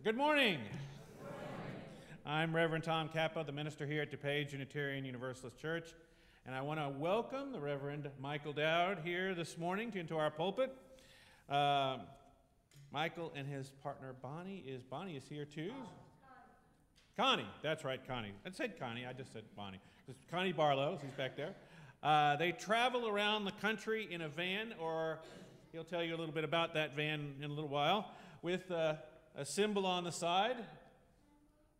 Good morning. I'm Reverend Tom Kappa, the minister here at DuPage Unitarian Universalist Church, and I want to welcome the Reverend Michael Dowd here this morning into our pulpit. Michael and his partner Bonnie is here too. Connie, that's right, Connie. I said Connie, I just said Bonnie. It's Connie Barlow, she's back there. They travel around the country in a van, or he'll tell you a little bit about that van in a little while, with a symbol on the side.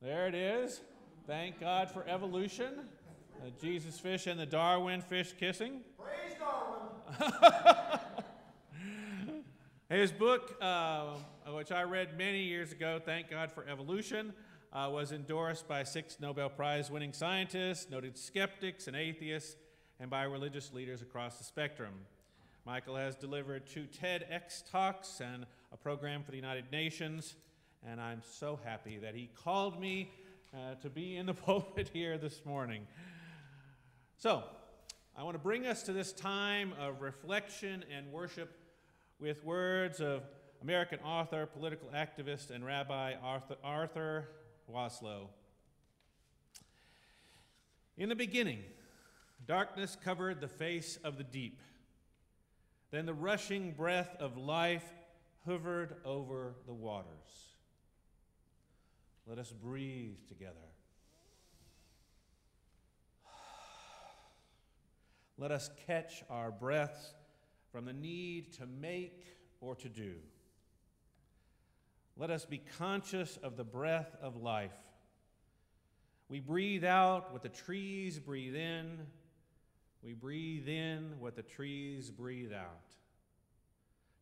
There it is. Thank God for evolution. The Jesus fish and the Darwin fish kissing. Praise Darwin! His book, which I read many years ago, Thank God for Evolution, was endorsed by 6 Nobel Prize-winning scientists, noted skeptics and atheists, and by religious leaders across the spectrum. Michael has delivered 2 TEDx talks and a program for the United Nations, and I'm so happy that he called me to be in the pulpit here this morning. So, I want to bring us to this time of reflection and worship with words of American author, political activist, and Rabbi Arthur Waslow. In the beginning, darkness covered the face of the deep. Then the rushing breath of life hovered over the waters. Let us breathe together. Let us catch our breaths from the need to make or to do. Let us be conscious of the breath of life. We breathe out what the trees breathe in. We breathe in what the trees breathe out.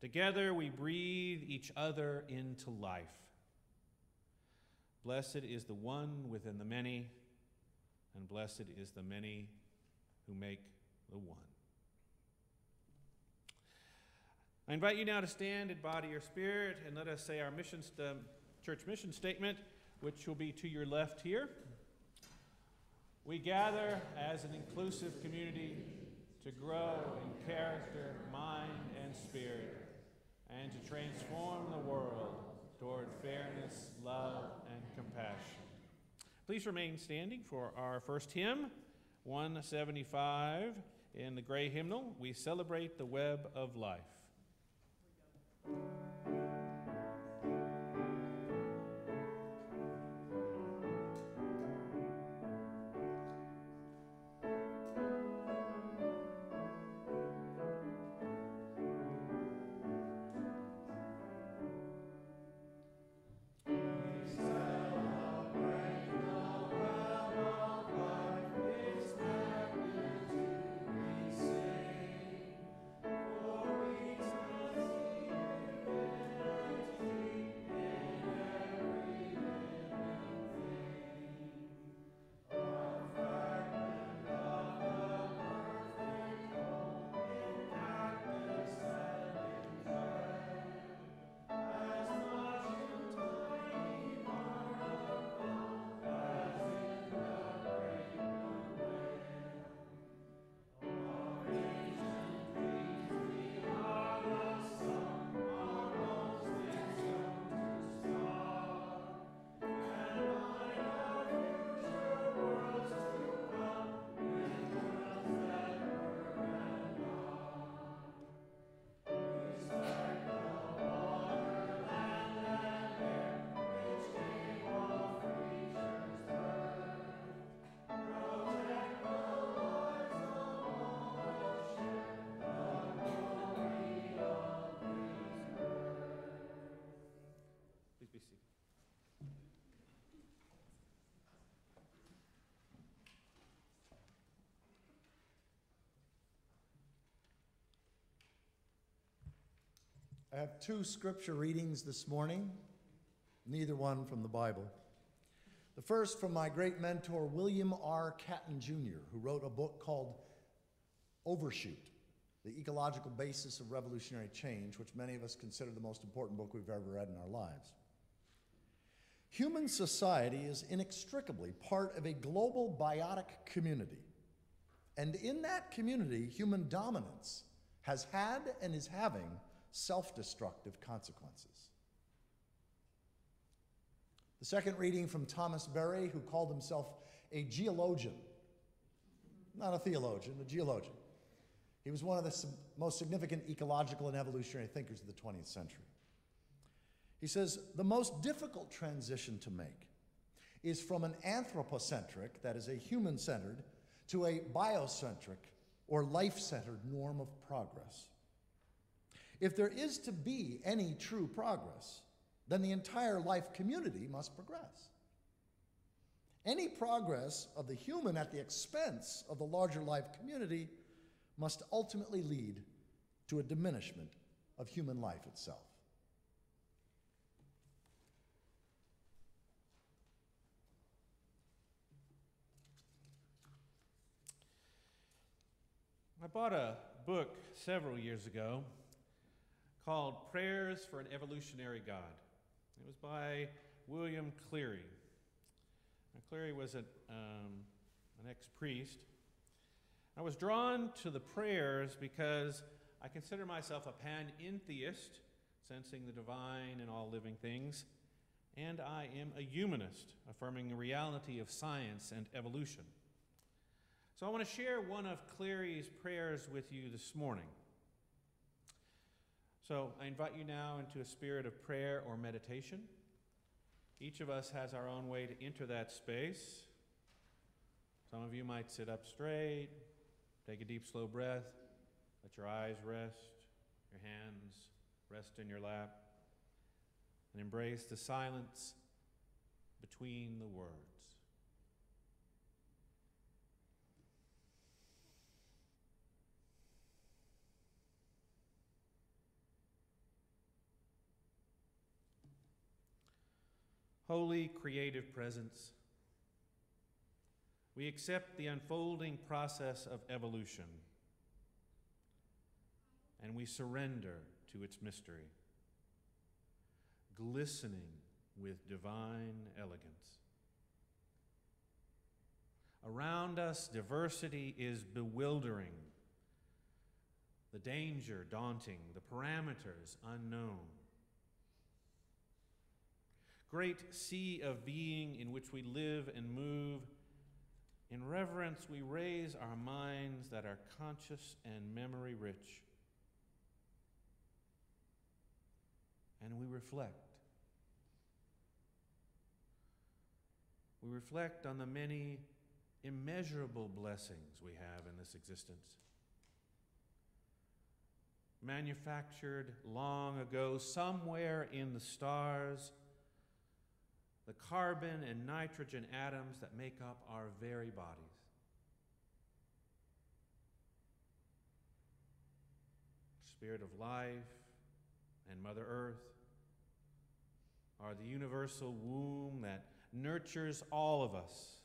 Together we breathe each other into life. Blessed is the one within the many, and blessed is the many who make the one. I invite you now to stand in body or spirit, and let us say our church mission statement, which will be to your left here. We gather as an inclusive community to grow in character, mind, and spirit, and to transform the world toward fairness, love, and compassion. Please remain standing for our first hymn, 175, in the gray hymnal, We Celebrate the Web of Life. I have 2 scripture readings this morning, neither one from the Bible. The first from my great mentor, William R. Catton Jr., who wrote a book called Overshoot, The Ecological Basis of Revolutionary Change, which many of us consider the most important book we've ever read in our lives. Human society is inextricably part of a global biotic community. And in that community, human dominance has had and is having self-destructive consequences. The second reading from Thomas Berry, who called himself a geologian. Not a theologian, a geologian. He was one of the most significant ecological and evolutionary thinkers of the 20th century. He says, the most difficult transition to make is from an anthropocentric, that is a human-centered, to a biocentric or life-centered norm of progress. If there is to be any true progress, then the entire life community must progress. Any progress of the human at the expense of the larger life community must ultimately lead to a diminishment of human life itself. I bought a book several years ago called Prayers for an Evolutionary God. It was by William Cleary. Now, Cleary was an ex-priest. I was drawn to the prayers because I consider myself a panentheist, sensing the divine in all living things, and I am a humanist, affirming the reality of science and evolution. So I want to share one of Cleary's prayers with you this morning. So I invite you now into a spirit of prayer or meditation. Each of us has our own way to enter that space. Some of you might sit up straight, take a deep, slow breath, let your eyes rest, your hands rest in your lap, and embrace the silence between the words. Holy creative presence, we accept the unfolding process of evolution, and we surrender to its mystery, glistening with divine elegance. Around us, diversity is bewildering, the danger daunting, the parameters unknown. Great sea of being in which we live and move, in reverence we raise our minds that are conscious and memory rich. And we reflect. We reflect on the many immeasurable blessings we have in this existence. Manufactured long ago, somewhere in the stars, the carbon and nitrogen atoms that make up our very bodies. Spirit of life and Mother Earth are the universal womb that nurtures all of us,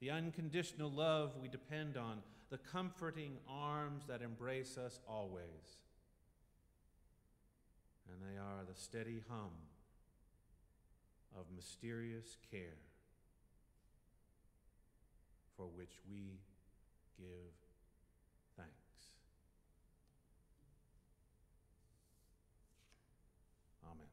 the unconditional love we depend on, the comforting arms that embrace us always. And they are the steady hum of mysterious care for which we give thanks. Amen.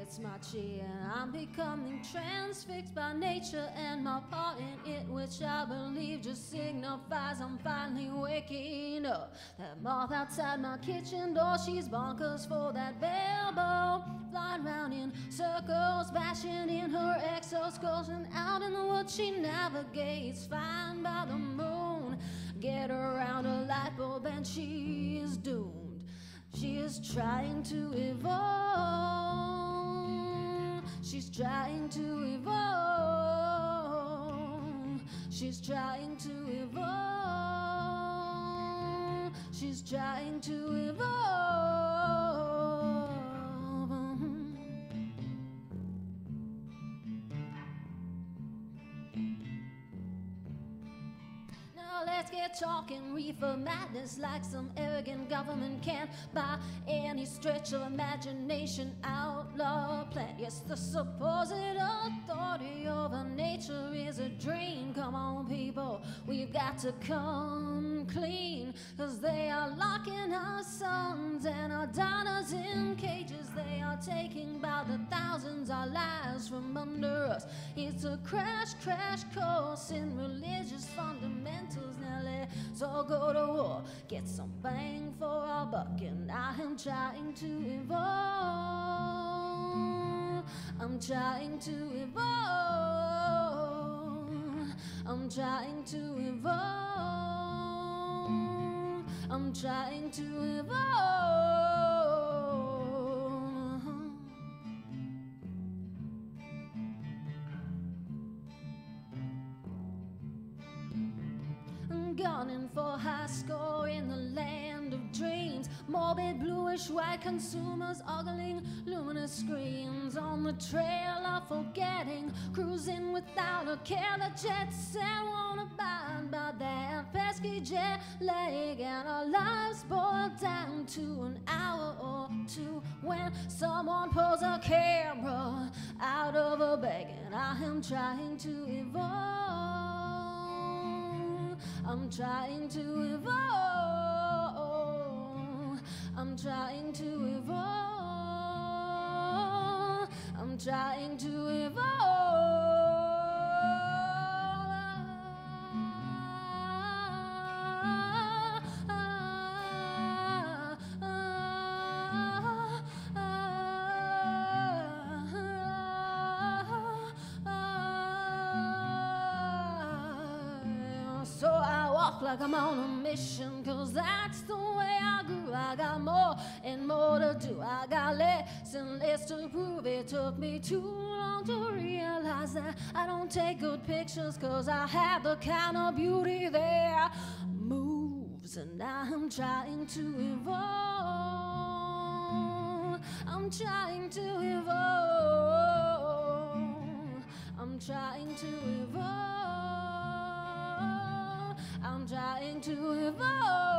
It's my chi, and I'm becoming transfixed by nature and my part in it, which I believe just signifies I'm finally waking up. That moth outside my kitchen door, she's bonkers for that bellbow, flying round in circles, bashing in her exoskulls, and out in the woods she navigates, fine by the moon. Get her around a light bulb and she is doomed. She is trying to evolve. She's trying to evolve. She's trying to evolve. She's trying to evolve. talking reefer madness like some arrogant government can't by any stretch of imagination outlaw plan. Yes, the supposed authority over nature is a dream. Come on, people, we've got to come clean, 'cause they are locking our sons and our daughters in cages. They are taking by the thousands our lives from under us. It's a crash course in religious fundamentals. Now let's all go to war, get some bang for our buck. And I am trying to evolve. I'm trying to evolve. I'm trying to evolve. I'm trying to evolve. I'm gunning for high score in the land of dreams. Morbid bluish white consumers ogling luminous screens on the trail of forgetting, cruising without a care. The jet set won't abide by that pesky jet lag, and our lives boil down to an hour or two when someone pulls a camera out of a bag. And I am trying to evolve. I'm trying to evolve. I'm trying to evolve. I'm trying to evolve. So I walk like I'm on a mission, 'cause that's the way I grew. I got more and more to do. I got less and less to prove. It took me too long to realize that I don't take good pictures, 'cause I have the kind of beauty that moves. And I'm trying to evolve. I'm trying to evolve. I'm trying to evolve. I'm trying to evolve.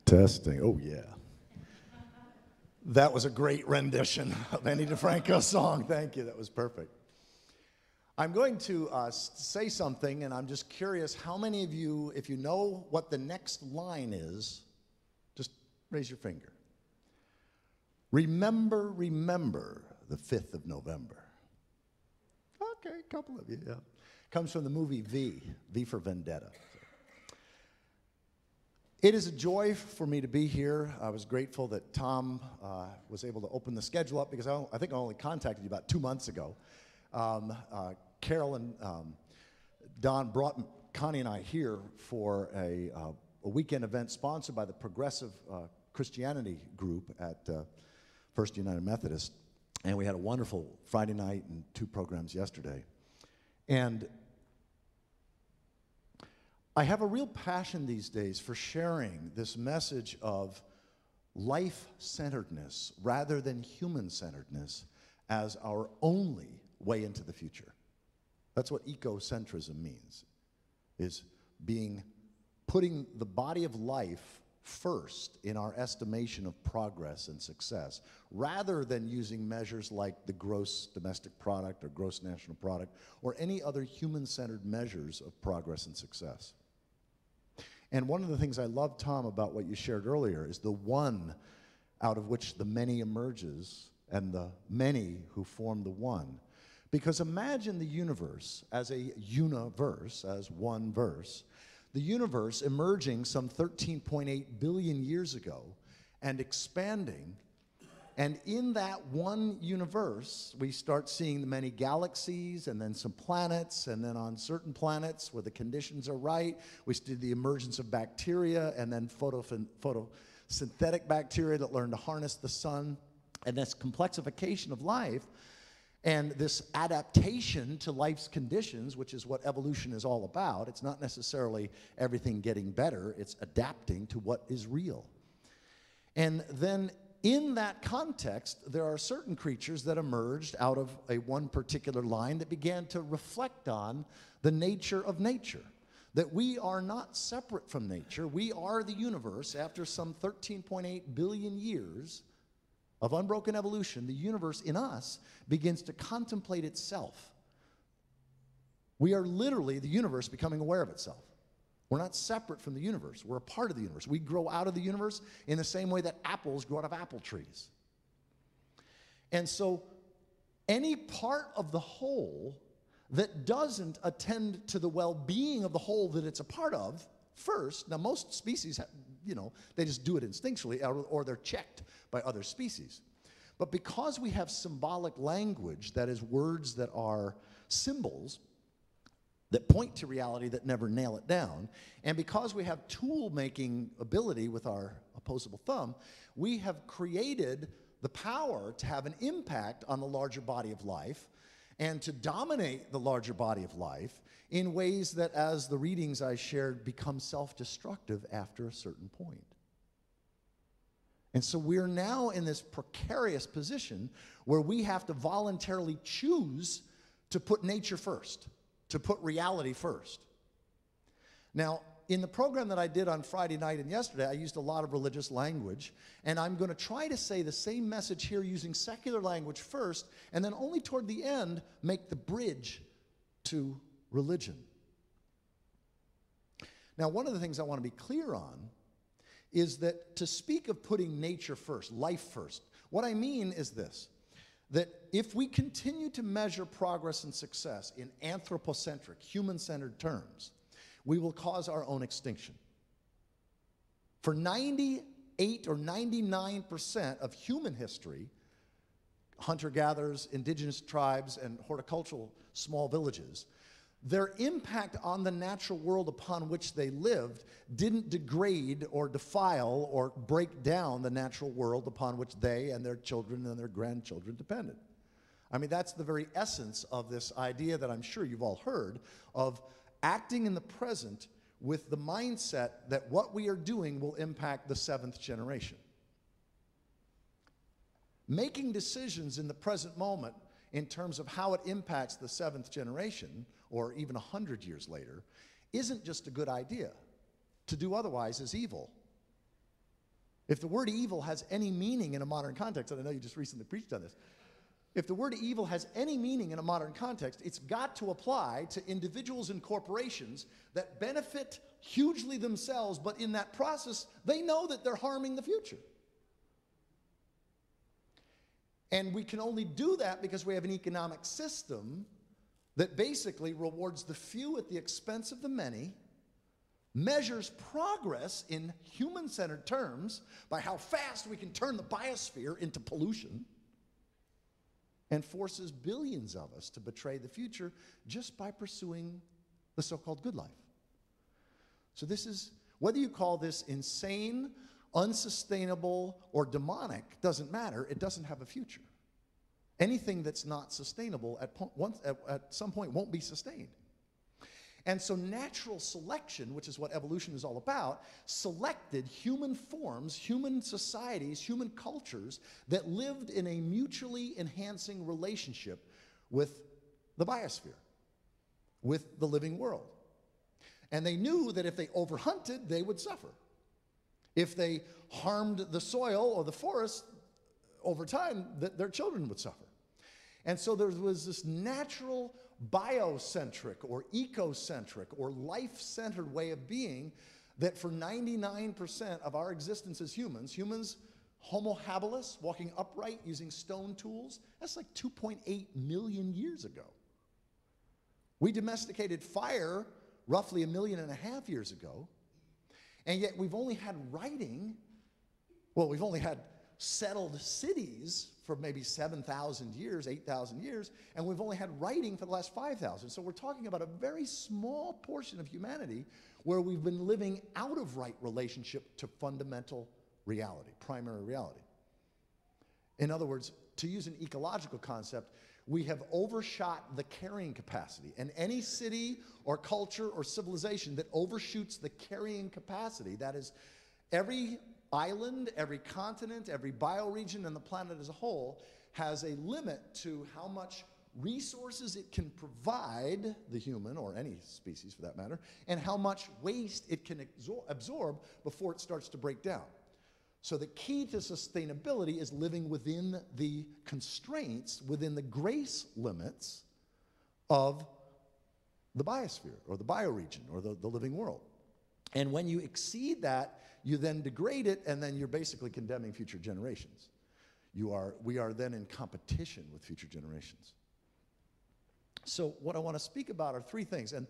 Testing. Oh, yeah. That was a great rendition of Annie DeFranco's song. Thank you. That was perfect. I'm going to say something, and I'm just curious how many of you, if you know what the next line is, just raise your finger. Remember, remember the 5th of November. Okay, a couple of you, yeah. Comes from the movie V for Vendetta. It is a joy for me to be here. I was grateful that Tom was able to open the schedule up, because I think I only contacted you about 2 months ago. Carol and Don brought Connie and I here for a weekend event sponsored by the Progressive Christianity group at First United Methodist. And we had a wonderful Friday night and 2 programs yesterday. And I have a real passion these days for sharing this message of life-centeredness rather than human-centeredness as our only way into the future. That's what ecocentrism means, is putting the body of life first in our estimation of progress and success, rather than using measures like the gross domestic product or gross national product or any other human-centered measures of progress and success. And one of the things I love, Tom, about what you shared earlier is the one out of which the many emerges and the many who form the one. Because imagine the universe as a universe, as one verse, the universe emerging some 13.8 billion years ago and expanding. And in that one universe, we start seeing the many galaxies and then some planets, and then on certain planets where the conditions are right, we see the emergence of bacteria and then photosynthetic bacteria that learn to harness the sun, and this complexification of life and this adaptation to life's conditions, which is what evolution is all about. It's not necessarily everything getting better, it's adapting to what is real. And then in that context, there are certain creatures that emerged out of one particular line that began to reflect on the nature of nature. That we are not separate from nature. We are the universe. After some 13.8 billion years of unbroken evolution, the universe in us begins to contemplate itself. We are literally the universe becoming aware of itself. We're not separate from the universe. We're a part of the universe. We grow out of the universe in the same way that apples grow out of apple trees. And so any part of the whole that doesn't attend to the well-being of the whole that it's a part of first, now most species, they just do it instinctually, or they're checked by other species. But because we have symbolic language, that is words that are symbols, that point to reality that never nail it down. And because we have tool-making ability with our opposable thumb, we have created the power to have an impact on the larger body of life and to dominate the larger body of life in ways that, as the readings I shared, become self-destructive after a certain point. And so we're now in this precarious position where we have to voluntarily choose to put nature first, to put reality first. Now, in the program that I did on Friday night and yesterday, I used a lot of religious language, and I'm going to try to say the same message here using secular language first, and then only toward the end make the bridge to religion. Now, one of the things I want to be clear on is that to speak of putting nature first, life first, what I mean is this: that if we continue to measure progress and success in anthropocentric, human-centered terms, we will cause our own extinction. For 98 or 99% of human history, hunter-gatherers, indigenous tribes, and horticultural small villages, their impact on the natural world upon which they lived didn't degrade or defile or break down the natural world upon which they and their children and their grandchildren depended. I mean, that's the very essence of this idea that I'm sure you've all heard of acting in the present with the mindset that what we are doing will impact the seventh generation. Making decisions in the present moment in terms of how it impacts the seventh generation, or even 100 years later, isn't just a good idea. To do otherwise is evil. If the word evil has any meaning in a modern context, and I know you just recently preached on this, if the word evil has any meaning in a modern context, it's got to apply to individuals and corporations that benefit hugely themselves, but in that process, they know that they're harming the future. And we can only do that because we have an economic system that basically rewards the few at the expense of the many, measures progress in human-centered terms by how fast we can turn the biosphere into pollution, and forces billions of us to betray the future just by pursuing the so-called good life. So this is, whether you call this insane, unsustainable, or demonic, doesn't matter. It doesn't have a future. Anything that's not sustainable at some point won't be sustained. And so natural selection, which is what evolution is all about, selected human forms, human societies, human cultures that lived in a mutually enhancing relationship with the biosphere, with the living world. And they knew that if they overhunted, they would suffer. If they harmed the soil or the forest, over time, their children would suffer. And so there was this natural biocentric or ecocentric or life-centered way of being that for 99% of our existence as humans Homo habilis, walking upright using stone tools, that's like 2.8 million years ago. We domesticated fire roughly 1.5 million years ago, and yet we've only had writing, well, we've only had settled cities for maybe 7,000 years, 8,000 years, and we've only had writing for the last 5,000. So we're talking about a very small portion of humanity where we've been living out of right relationship to fundamental reality, primary reality. In other words, to use an ecological concept, we have overshot the carrying capacity. And any city or culture or civilization that overshoots the carrying capacity, that is, every island, every continent, every bioregion on the planet as a whole has a limit to how much resources it can provide the human, or any species for that matter, and how much waste it can absorb before it starts to break down. So the key to sustainability is living within the constraints, within the grace limits of the biosphere or the bioregion or the living world. And when you exceed that, you then degrade it, and then you're basically condemning future generations. We are then in competition with future generations. So what I want to speak about are three things. And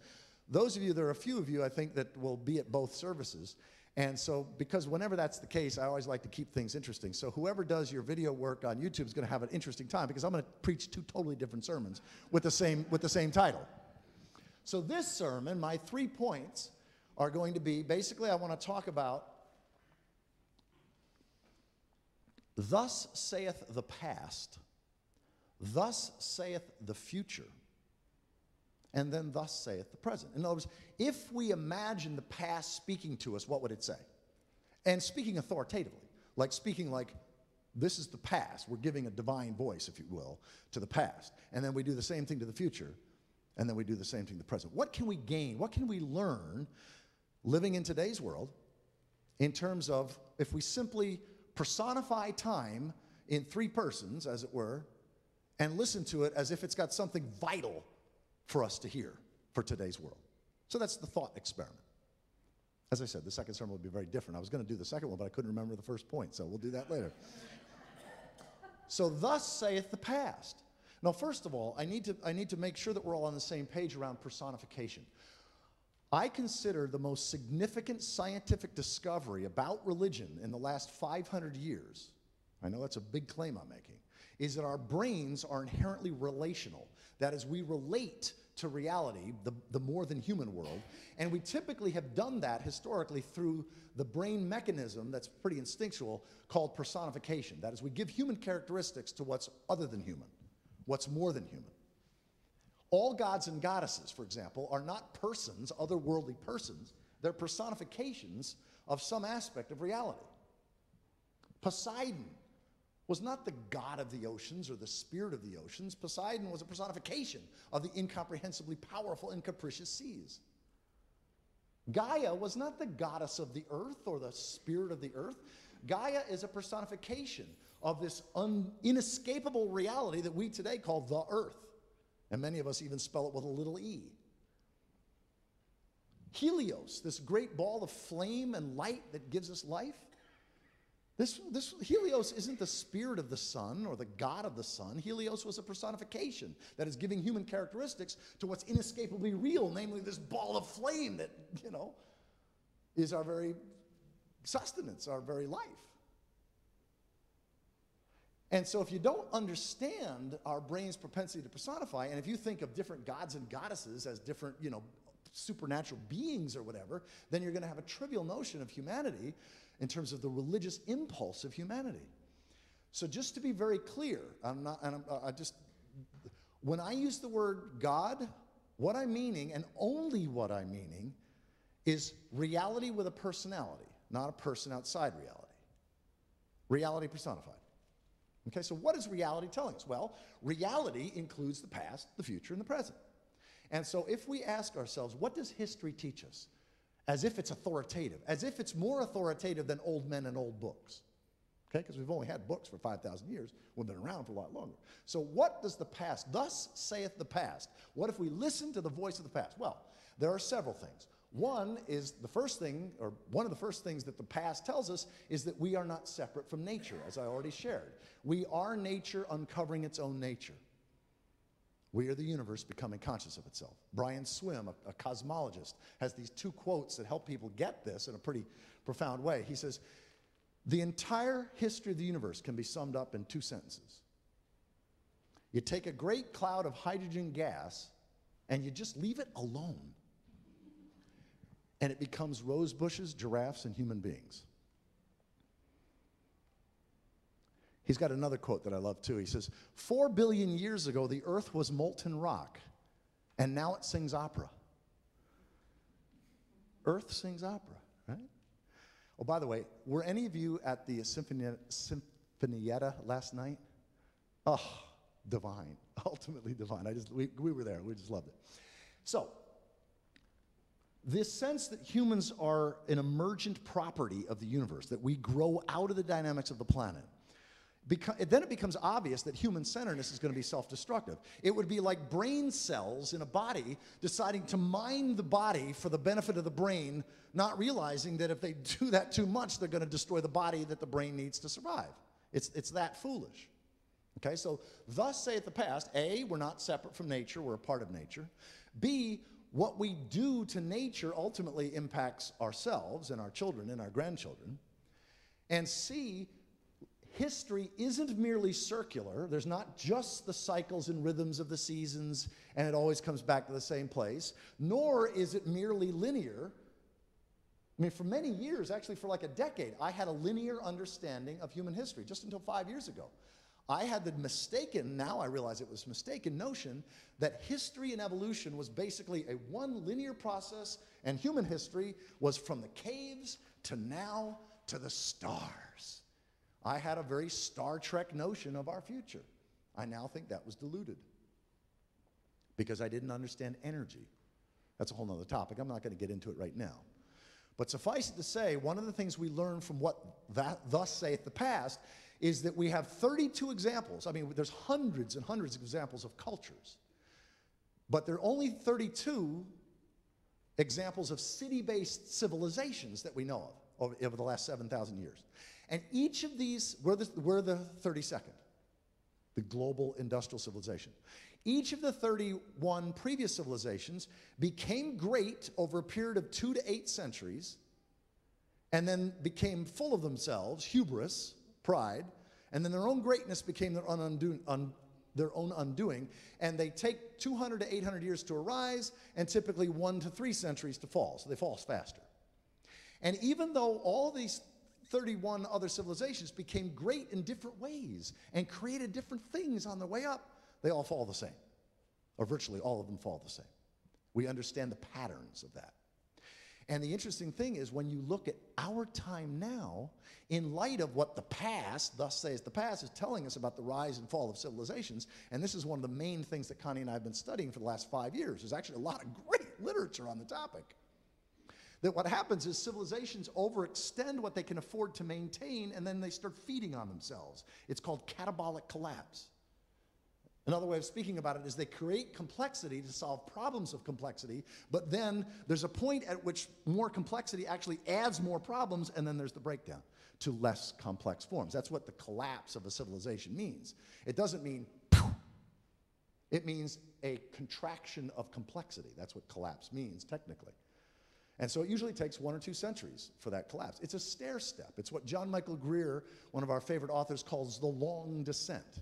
those of you, there are a few of you, I think, that will be at both services. And so, because whenever that's the case, I always like to keep things interesting. So whoever does your video work on YouTube is going to have an interesting time, because I'm going to preach two totally different sermons with the same title. So this sermon, my 3 points, are going to be, basically I want to talk about, thus saith the past, thus saith the future, and then thus saith the present. In other words, if we imagine the past speaking to us, what would it say? And speaking authoritatively, speaking like, this is the past. We're giving a divine voice, if you will, to the past. And then we do the same thing to the future, and then we do the same thing to the present. What can we gain? What can we learn living in today's world in terms of, if we simply personify time in 3 persons, as it were, and listen to it as if it's got something vital for us to hear for today's world? So that's the thought experiment. As I said, the second sermon will be very different. I was going to do the second one, but I couldn't remember the first point, so we'll do that later. So thus saith the past. Now, first of all, I need to make sure that we're all on the same page around personification. I consider the most significant scientific discovery about religion in the last 500 years, I know that's a big claim I'm making, is that our brains are inherently relational. That is, we relate to reality, the more than human world, and we typically have done that historically through the brain mechanism that's pretty instinctual called personification. That is, we give human characteristics to what's other than human, what's more than human. All gods and goddesses, for example, are not persons, otherworldly persons. They're personifications of some aspect of reality. Poseidon was not the god of the oceans or the spirit of the oceans. Poseidon was a personification of the incomprehensibly powerful and capricious seas. Gaia was not the goddess of the earth or the spirit of the earth. Gaia is a personification of this inescapable reality that we today call the earth. And many of us even spell it with a little e. Helios, this great ball of flame and light that gives us life, this Helios isn't the spirit of the sun or the god of the sun. Helios was a personification that is giving human characteristics to what's inescapably real, namely this ball of flame that, is our very sustenance, our very life. And so if you don't understand our brain's propensity to personify, and if you think of different gods and goddesses as different, supernatural beings or whatever, then you're going to have a trivial notion of humanity in terms of the religious impulse of humanity. So just to be very clear, when I use the word God, what I'm meaning, and only what I'm meaning, is reality with a personality, not a person outside reality. Reality personified. Okay, so what is reality telling us? Well, reality includes the past, the future, and the present. And so if we ask ourselves, what does history teach us? As if it's authoritative, as if it's more authoritative than old men and old books. Okay, because we've only had books for 5,000 years. We've been around for a lot longer. So what does the past, thus saith the past? What if we listen to the voice of the past? Well, there are several things. One is the first thing, or one of the first things that the past tells us is that we are not separate from nature, as I already shared. We are nature uncovering its own nature. We are the universe becoming conscious of itself. Brian Swim, a cosmologist, has these two quotes that help people get this in a pretty profound way. He says, the entire history of the universe can be summed up in two sentences. You take a great cloud of hydrogen gas and you just leave it alone. And it becomes rose bushes, giraffes, and human beings. He's got another quote that I love too. He says, 4 billion years ago, the earth was molten rock, and now it sings opera. Earth sings opera, right? Oh, by the way, were any of you at the Sinfonietta last night? Oh, divine, ultimately divine. We were there, we just loved it. So, this sense that humans are an emergent property of the universe, that we grow out of the dynamics of the planet, then it becomes obvious that human-centeredness is going to be self-destructive. It would be like brain cells in a body deciding to mine the body for the benefit of the brain, not realizing that if they do that too much, they're going to destroy the body that the brain needs to survive. It's that foolish. Okay, so thus saith the past, A, we're not separate from nature, we're a part of nature. B, what we do to nature ultimately impacts ourselves and our children and our grandchildren. And C, history isn't merely circular. There's not just the cycles and rhythms of the seasons and it always comes back to the same place, nor is it merely linear. I mean, for many years, actually for like a decade, I had a linear understanding of human history, just until 5 years ago. I had the mistaken, now I realize it was mistaken notion that history and evolution was basically a one linear process, and human history was from the caves to now to the stars. I had a very Star Trek notion of our future. I now think that was deluded because I didn't understand energy. That's a whole nother topic. I'm not going to get into it right now. But suffice it to say, one of the things we learn from what thus saith the past is that we have 32 examples. I mean, there's hundreds and hundreds of examples of cultures. But there are only 32 examples of city-based civilizations that we know of over the last 7,000 years. And each of these, we're the 32nd, the global industrial civilization. Each of the 31 previous civilizations became great over a period of 2 to 8 centuries, and then became full of themselves, hubris, pride, and then their own greatness became their own undoing, and they take 200 to 800 years to arise, and typically 1 to 3 centuries to fall, so they fall faster. And even though all these 31 other civilizations became great in different ways and created different things on their way up, they all fall the same, or virtually all of them fall the same. We understand the patterns of that. And the interesting thing is when you look at our time now, in light of what the past, thus says the past, is telling us about the rise and fall of civilizations, and this is one of the main things that Connie and I have been studying for the last 5 years. There's actually a lot of great literature on the topic. That what happens is civilizations overextend what they can afford to maintain, and then they start feeding on themselves. It's called catabolic collapse. Another way of speaking about it is they create complexity to solve problems of complexity, but then there's a point at which more complexity actually adds more problems, and then there's the breakdown to less complex forms. That's what the collapse of a civilization means. It doesn't mean, it means a contraction of complexity. That's what collapse means technically. And so it usually takes 1 or 2 centuries for that collapse. It's a stair step. It's what John Michael Greer, one of our favorite authors, calls the long descent.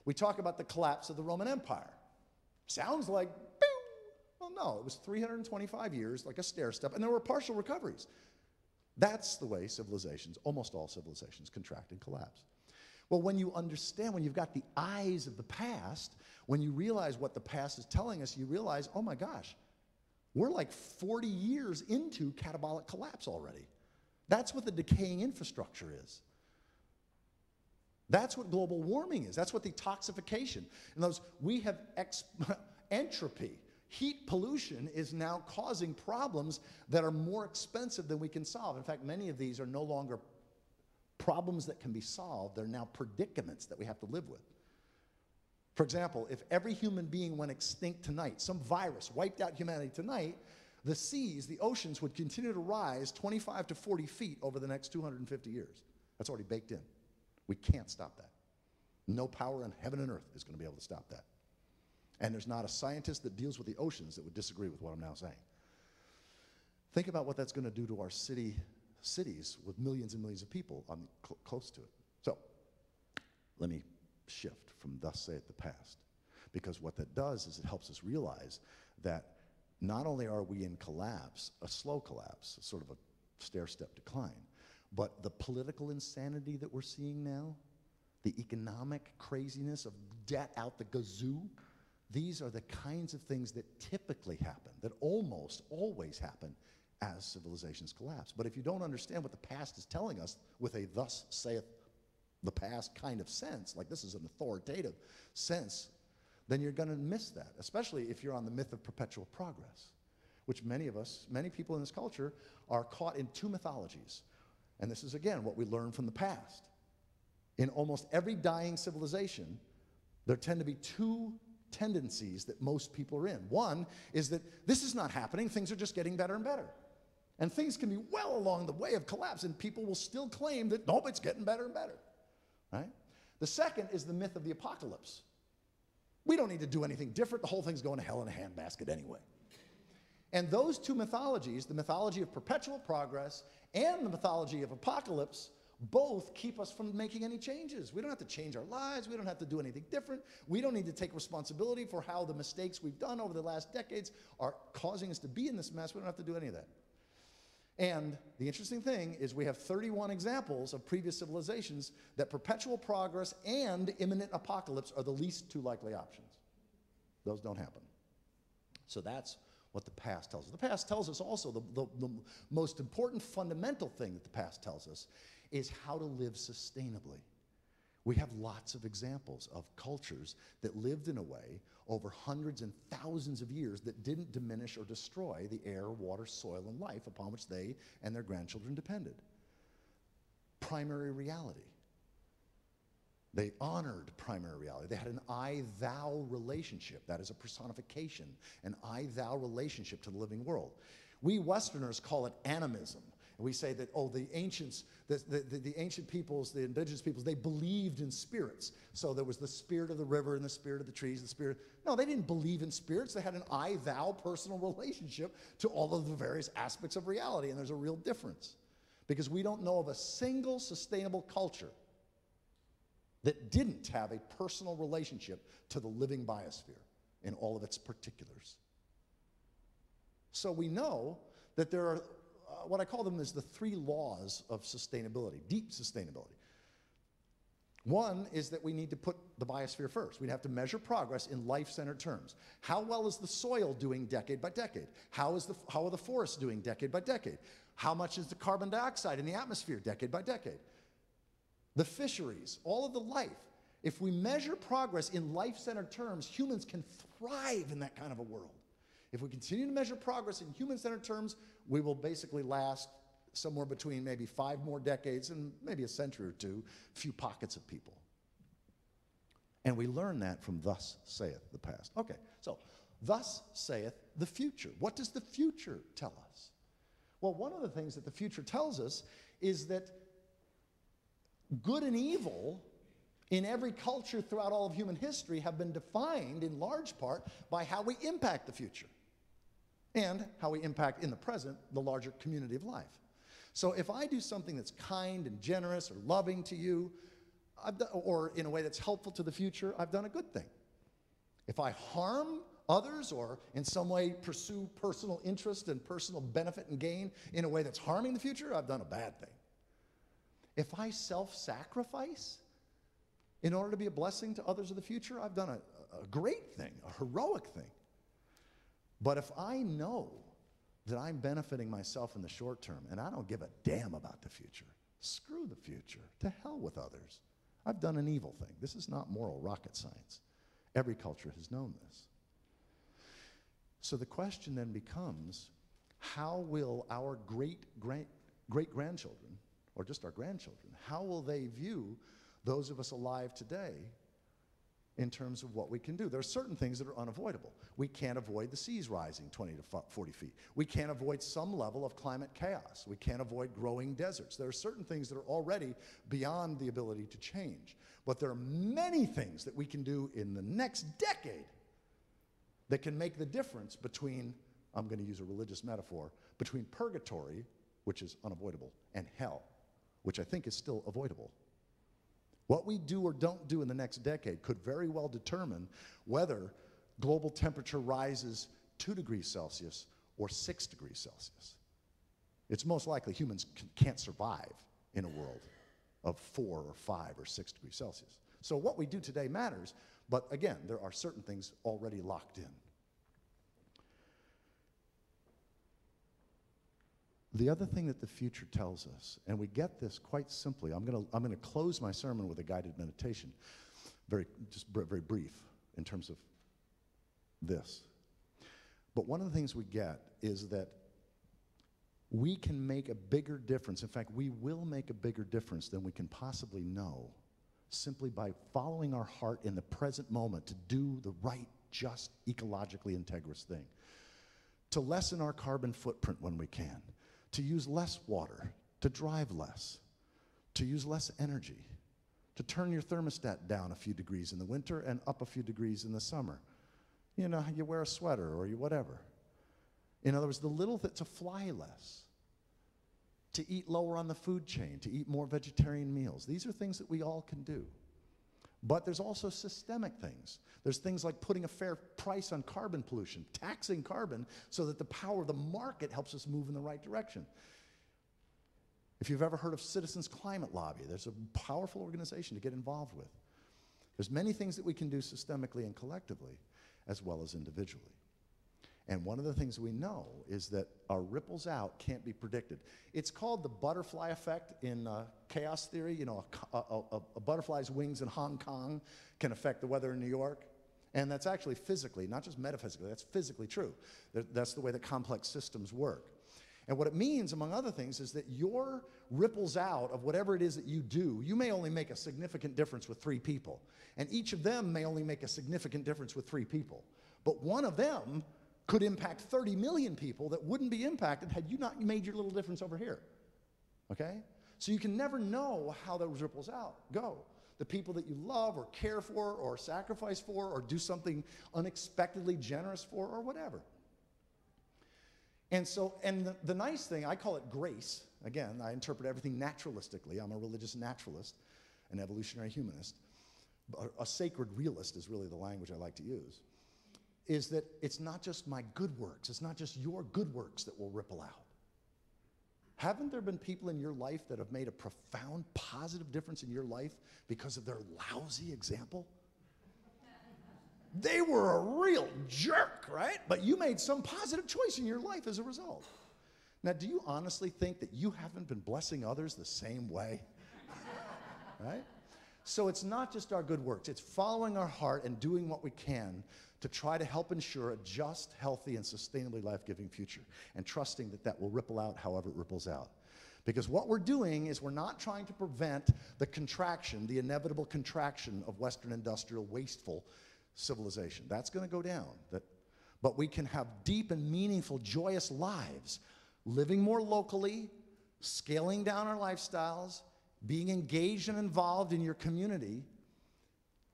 We talk about the collapse of the Roman Empire. Sounds like, boom. Well, no, it was 325 years, like a stair step, and there were partial recoveries. That's the way civilizations, almost all civilizations, contract and collapse. Well, when you understand, when you've got the eyes of the past, when you realize what the past is telling us, you realize, oh my gosh, we're like 40 years into catabolic collapse already. That's what the decaying infrastructure is. That's what global warming is. That's what detoxification. In other words, we have entropy. Heat pollution is now causing problems that are more expensive than we can solve. In fact, many of these are no longer problems that can be solved. They're now predicaments that we have to live with. For example, if every human being went extinct tonight, some virus wiped out humanity tonight, the seas, the oceans would continue to rise 25 to 40 feet over the next 250 years. That's already baked in. We can't stop that. No power in heaven and earth is going to be able to stop that. And there's not a scientist that deals with the oceans that would disagree with what I'm now saying. Think about what that's going to do to our cities with millions and millions of people close to it. So, let me shift from thus saith the past. Because what that does is it helps us realize that not only are we in collapse, a slow collapse, sort of a stair-step decline, but the political insanity that we're seeing now, the economic craziness of debt out the gazoo, these are the kinds of things that typically happen, that almost always happen as civilizations collapse. But if you don't understand what the past is telling us with a thus saith the past kind of sense, like this is an authoritative sense, then you're going to miss that, especially if you're on the myth of perpetual progress, which many people in this culture are caught in two mythologies. And this is, again, what we learn from the past. In almost every dying civilization, there tend to be two tendencies that most people are in. One is that this is not happening, things are just getting better and better. And things can be well along the way of collapse, and people will still claim that, nope, it's getting better and better, right? The second is the myth of the apocalypse. We don't need to do anything different. The whole thing's going to hell in a handbasket anyway. And those two mythologies, the mythology of perpetual progress and the mythology of apocalypse, both keep us from making any changes. We don't have to change our lives. We don't have to do anything different. We don't need to take responsibility for how the mistakes we've done over the last decades are causing us to be in this mess. We don't have to do any of that. And the interesting thing is we have 31 examples of previous civilizations that perpetual progress and imminent apocalypse are the least two likely options. Those don't happen. So that's what the past tells us. The past tells us also the most important fundamental thing that the past tells us is how to live sustainably. We have lots of examples of cultures that lived in a way over hundreds and thousands of years that didn't diminish or destroy the air, water, soil, and life upon which they and their grandchildren depended. Primary reality. They honored primary reality. They had an I-thou relationship. That is a personification, an I-thou relationship to the living world. We Westerners call it animism. And we say that, oh, the ancients, the ancient peoples, the indigenous peoples, they believed in spirits. So there was the spirit of the river and the spirit of the trees, the spirit. No, they didn't believe in spirits. They had an I-thou personal relationship to all of the various aspects of reality. And there's a real difference. Because we don't know of a single sustainable culture that didn't have a personal relationship to the living biosphere in all of its particulars. So we know that there are what I call them is the three laws of sustainability, deep sustainability. One is that we need to put the biosphere first. We'd have to measure progress in life-centered terms. How well is the soil doing decade by decade? How are the forests doing decade by decade? How much is the carbon dioxide in the atmosphere decade by decade? The fisheries, all of the life. If we measure progress in life-centered terms, humans can thrive in that kind of a world. If we continue to measure progress in human-centered terms, we will basically last somewhere between maybe 5 more decades and maybe a century or two, few pockets of people. And we learn that from thus saith the past. Okay, so thus saith the future. What does the future tell us? Well, one of the things that the future tells us is that good and evil in every culture throughout all of human history have been defined in large part by how we impact the future and how we impact in the present the larger community of life. So if I do something that's kind and generous or loving to you, or in a way that's helpful to the future, I've done a good thing. If I harm others or in some way pursue personal interest and personal benefit and gain in a way that's harming the future, I've done a bad thing. If I self-sacrifice in order to be a blessing to others of the future, I've done a great thing, a heroic thing. But if I know that I'm benefiting myself in the short term and I don't give a damn about the future, screw the future, to hell with others. I've done an evil thing. This is not moral rocket science. Every culture has known this. So the question then becomes, how will our great-grandchildren, or just our grandchildren, how will they view those of us alive today in terms of what we can do. There are certain things that are unavoidable. We can't avoid the seas rising 20 to 40 feet. We can't avoid some level of climate chaos. We can't avoid growing deserts. There are certain things that are already beyond the ability to change. But there are many things that we can do in the next decade that can make the difference between, I'm going to use a religious metaphor, between purgatory, which is unavoidable, and hell, which I think is still avoidable. What we do or don't do in the next decade could very well determine whether global temperature rises 2 degrees Celsius or 6 degrees Celsius. It's most likely humans can't survive in a world of 4 or 5 or 6 degrees Celsius. So what we do today matters, but again, there are certain things already locked in. The other thing that the future tells us, and we get this quite simply, I'm gonna close my sermon with a guided meditation, very brief in terms of this. But one of the things we get is that we can make a bigger difference. In fact, we will make a bigger difference than we can possibly know simply by following our heart in the present moment to do the right, just, ecologically integrous thing. To lessen our carbon footprint when we can. To use less water, to drive less, to use less energy, to turn your thermostat down a few degrees in the winter and up a few degrees in the summer. You know, you wear a sweater or you whatever. In other words, to fly less, to eat lower on the food chain, to eat more vegetarian meals. These are things that we all can do. But there's also systemic things. There's things like putting a fair price on carbon pollution, taxing carbon so that the power of the market helps us move in the right direction. If you've ever heard of Citizens Climate Lobby, there's a powerful organization to get involved with. There's many things that we can do systemically and collectively, as well as individually. And one of the things we know is that our ripples out can't be predicted. It's called the butterfly effect in chaos theory. You know, a butterfly's wings in Hong Kong can affect the weather in New York. And that's actually physically, not just metaphysically, that's physically true. That's the way that complex systems work. And what it means, among other things, is that your ripples out of whatever it is that you do, you may only make a significant difference with 3 people. And each of them may only make a significant difference with 3 people. But one of them could impact 30 million people that wouldn't be impacted had you not made your little difference over here, okay? So you can never know how those ripples out go. The people that you love or care for or sacrifice for or do something unexpectedly generous for or whatever. And so, and the nice thing, I call it grace. Again, I interpret everything naturalistically. I'm a religious naturalist, an evolutionary humanist. A sacred realist is really the language I like to use. Is that it's not just my good works, it's not just your good works that will ripple out. Haven't there been people in your life that have made a profound positive difference in your life because of their lousy example? They were a real jerk, right? But you made some positive choice in your life as a result. Now, do you honestly think that you haven't been blessing others the same way? Right? So it's not just our good works, it's following our heart and doing what we can to try to help ensure a just, healthy, and sustainably life-giving future, and trusting that that will ripple out however it ripples out. Because what we're doing is we're not trying to prevent the contraction, the inevitable contraction of Western industrial wasteful civilization. That's going to go down. But we can have deep and meaningful, joyous lives, living more locally, scaling down our lifestyles, being engaged and involved in your community,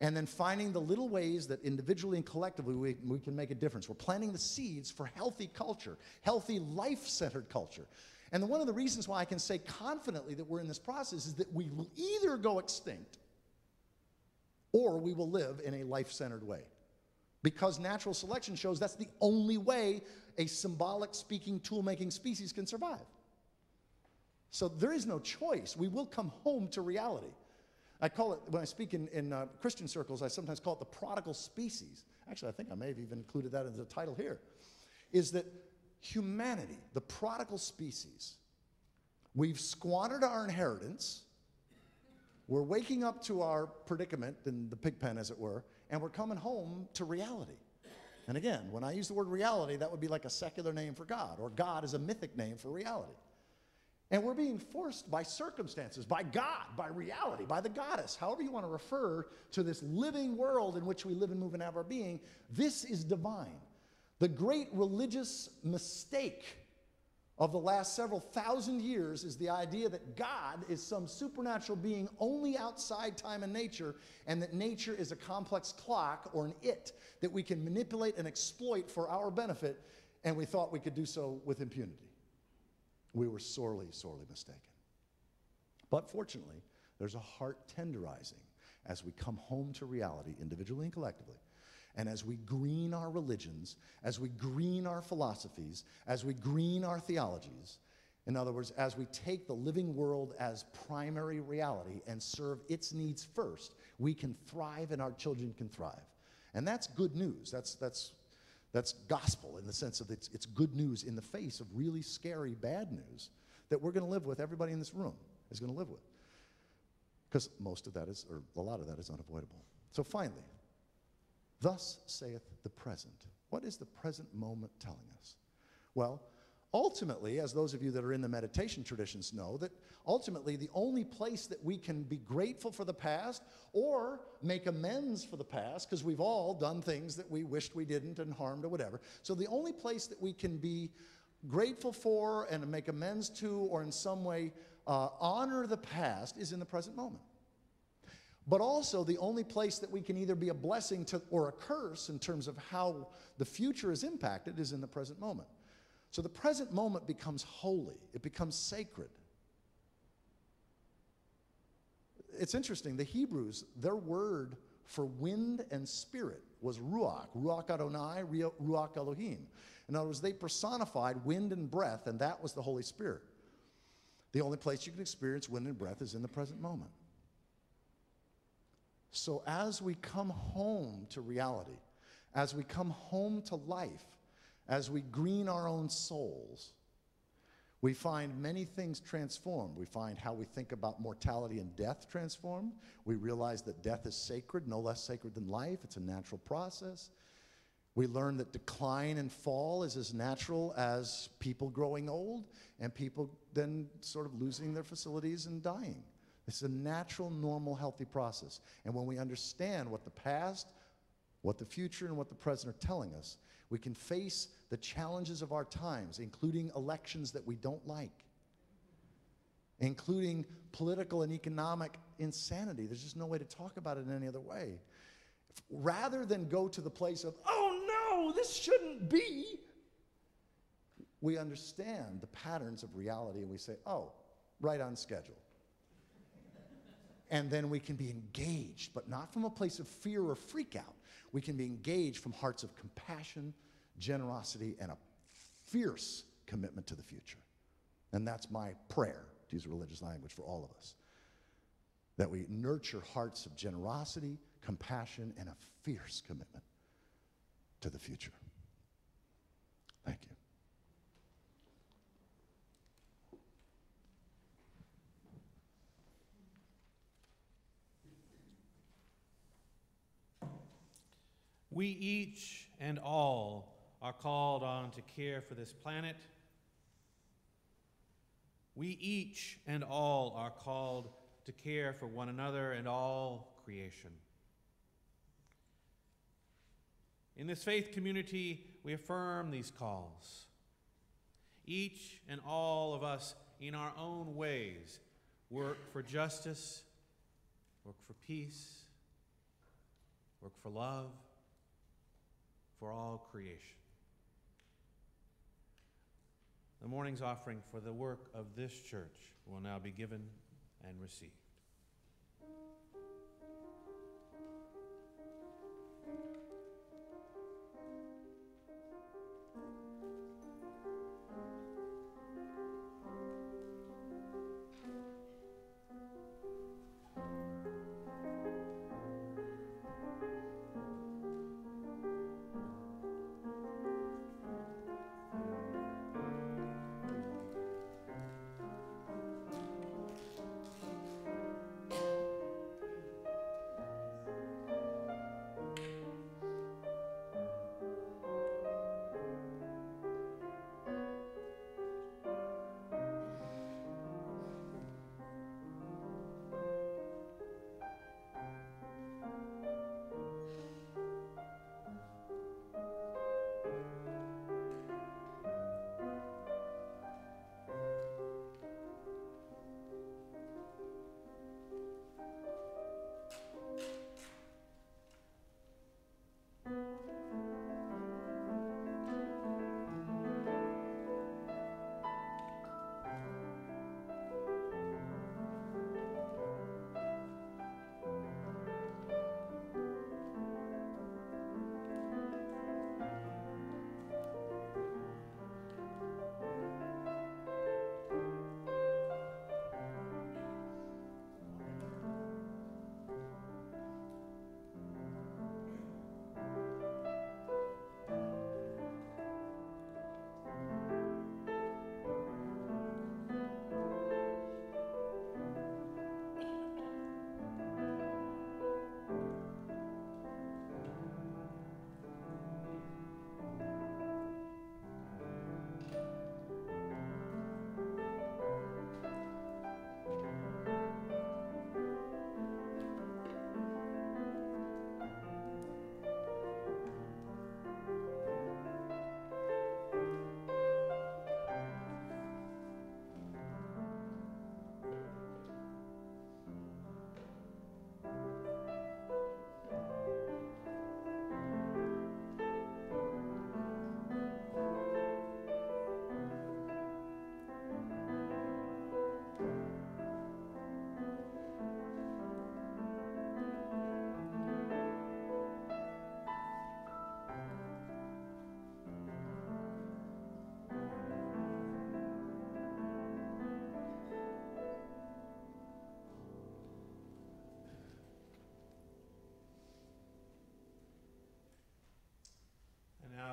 and then finding the little ways that individually and collectively we can make a difference. We're planting the seeds for healthy culture, healthy life-centered culture. And one of the reasons why I can say confidently that we're in this process is that we will either go extinct or we will live in a life-centered way. Because natural selection shows that's the only way a symbolic speaking, tool-making species can survive. So there is no choice. We will come home to reality. I call it, when I speak in Christian circles, I sometimes call it the prodigal species. Actually, I think I may have even included that as a title here. Is that humanity, the prodigal species, we've squandered our inheritance, we're waking up to our predicament in the pig pen, as it were, and we're coming home to reality. And again, when I use the word reality, that would be like a secular name for God, or God is a mythic name for reality. And we're being forced by circumstances, by God, by reality, by the goddess, however you want to refer to this living world in which we live and move and have our being. This is divine. The great religious mistake of the last several thousand years is the idea that God is some supernatural being only outside time and nature, and that nature is a complex clock or an it that we can manipulate and exploit for our benefit, and we thought we could do so with impunity. We were sorely, sorely mistaken. But fortunately, there's a heart tenderizing as we come home to reality, individually and collectively, and as we green our religions, as we green our philosophies, as we green our theologies. In other words, as we take the living world as primary reality and serve its needs first, we can thrive and our children can thrive. And that's good news. That's gospel in the sense of it's good news in the face of really scary bad news that we're going to live with, everybody in this room is going to live with. Because most of that is, or a lot of that is unavoidable. So finally, thus saith the present. What is the present moment telling us? Well, ultimately, as those of you that are in the meditation traditions know, that ultimately the only place that we can be grateful for the past or make amends for the past, because we've all done things that we wished we didn't and harmed or whatever. So the only place that we can be grateful for and make amends to or in some way honor the past is in the present moment. But also the only place that we can either be a blessing to or a curse in terms of how the future is impacted is in the present moment. So the present moment becomes holy. It becomes sacred. It's interesting. The Hebrews, their word for wind and spirit was ruach. Ruach Adonai, ruach Elohim. In other words, they personified wind and breath, and that was the Holy Spirit. The only place you can experience wind and breath is in the present moment. So as we come home to reality, as we come home to life, as we green our own souls, we find many things transformed. We find how we think about mortality and death transformed. We realize that death is sacred, no less sacred than life. It's a natural process. We learn that decline and fall is as natural as people growing old and people then sort of losing their facilities and dying. It's a natural, normal, healthy process. And when we understand what the past, what the future, and what the present are telling us, we can face the challenges of our times, including elections that we don't like, including political and economic insanity. There's just no way to talk about it in any other way. Rather than go to the place of, oh no, this shouldn't be, we understand the patterns of reality and we say, oh, right on schedule. And then we can be engaged, but not from a place of fear or freak out. We can be engaged from hearts of compassion, generosity, and a fierce commitment to the future. And that's my prayer, to use religious language, for all of us. That we nurture hearts of generosity, compassion, and a fierce commitment to the future. Thank you. We each and all are called on to care for this planet. We each and all are called to care for one another and all creation. In this faith community, we affirm these calls. Each and all of us, in our own ways, work for justice, work for peace, work for love, for all creation. The morning's offering for the work of this church will now be given and received.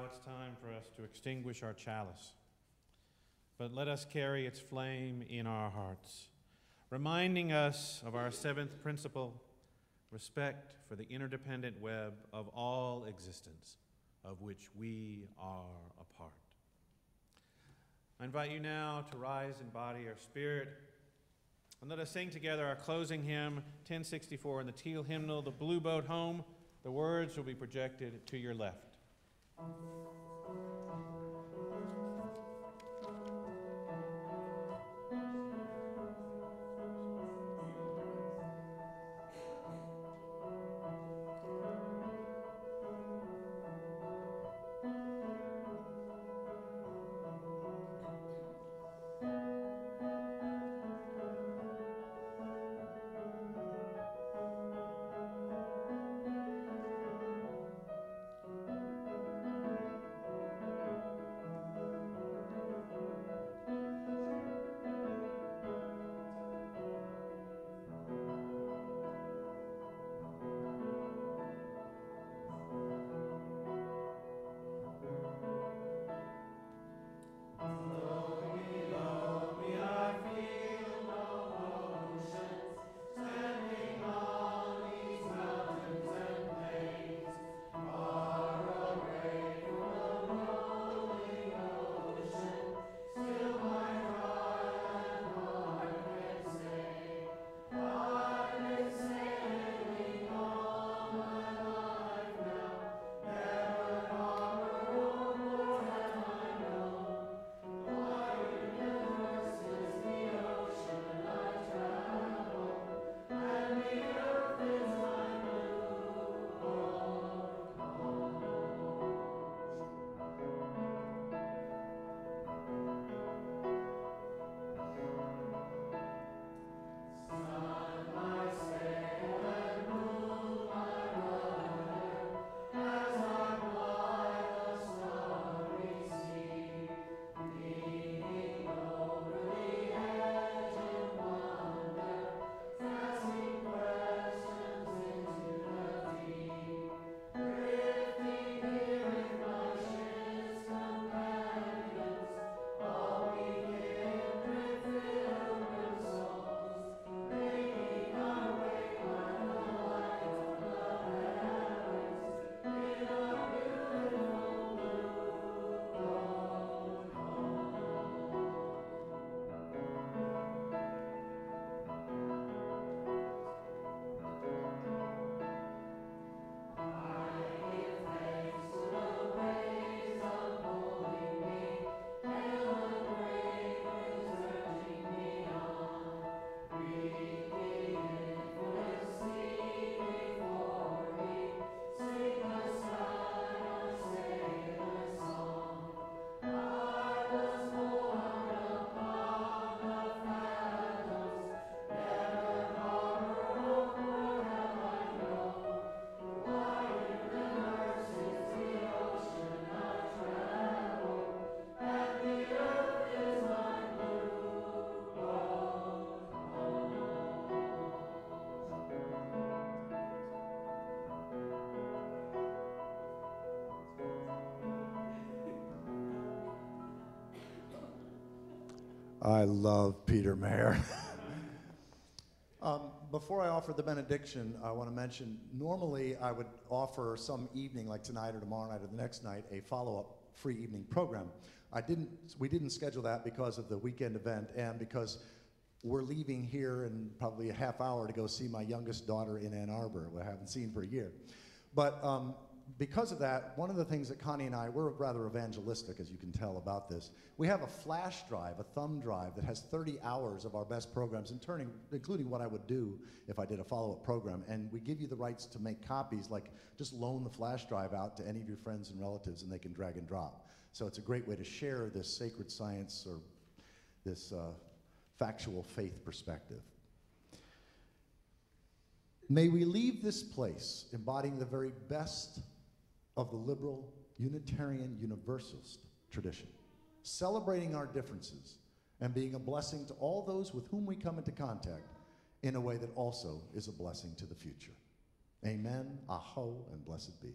it's time for us to extinguish our chalice. But let us carry its flame in our hearts, reminding us of our seventh principle, respect for the interdependent web of all existence, of which we are a part. I invite you now to rise in body or spirit, and let us sing together our closing hymn, 1064, in the teal hymnal, The Blue Boat Home. The words will be projected to your left. I love Peter Mayer. Before I offer the benediction, I want to mention, normally I would offer some evening, like tonight or tomorrow night or the next night, a follow-up free evening program. We didn't schedule that because of the weekend event and because we're leaving here in probably a half hour to go see my youngest daughter in Ann Arbor, who I haven't seen for a year. But because of that, one of the things that Connie and I, we're rather evangelistic, as you can tell about this. We have a flash drive, a thumb drive, that has 30 hours of our best programs, including what I would do if I did a follow-up program. And we give you the rights to make copies, like just loan the flash drive out to any of your friends and relatives, and they can drag and drop. So it's a great way to share this sacred science or this factual faith perspective. May we leave this place embodying the very best of the liberal, Unitarian, Universalist tradition, celebrating our differences and being a blessing to all those with whom we come into contact in a way that also is a blessing to the future. Amen, aho, and blessed be.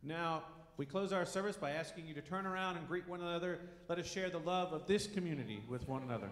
Now, We close our service by asking you to turn around and greet one another. Let us share the love of this community with one another.